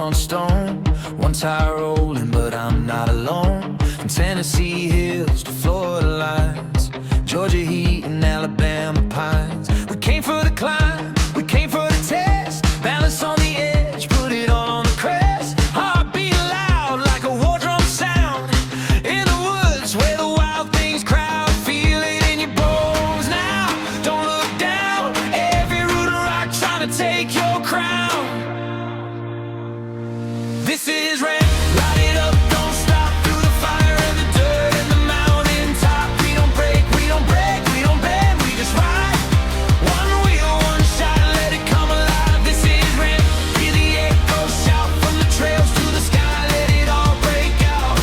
on stone. One tire rolling, but I'm not alone. From Tennessee hills to Florida lines, Georgia heat and Alabama pines. We came for the climb, we came for the test. Balance on the edge, put it all on the crest. Heartbeat loud like a war drum sound. In the woods where the wild things crowd. Feel it in your bones now, don't look down. Every root and rock trying to take your crown. This is red, light it up, don't stop. Through the fire and the dirt and the mountain top. We don't break, we don't break, we don't bend, we just ride. One wheel, one shot, let it come alive. This is red, hear the echo shout. From the trails to the sky, let it all break out.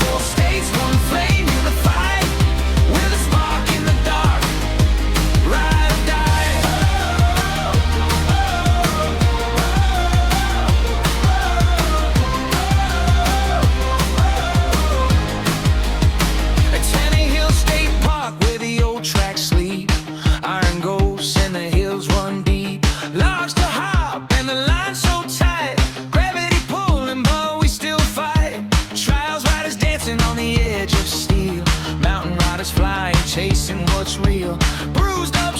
4 states, one flame, unified. We're the spark in the dark, ride or die. At Tannehill State Park, where the old tracks sleep. Iron ghosts and the hills run deep. Logs to hop and the line so tight. Gravity pulling, but we still fight. Trials riders dancing on the edge of steel. Mountain riders flying, chasing what's real. Bruised up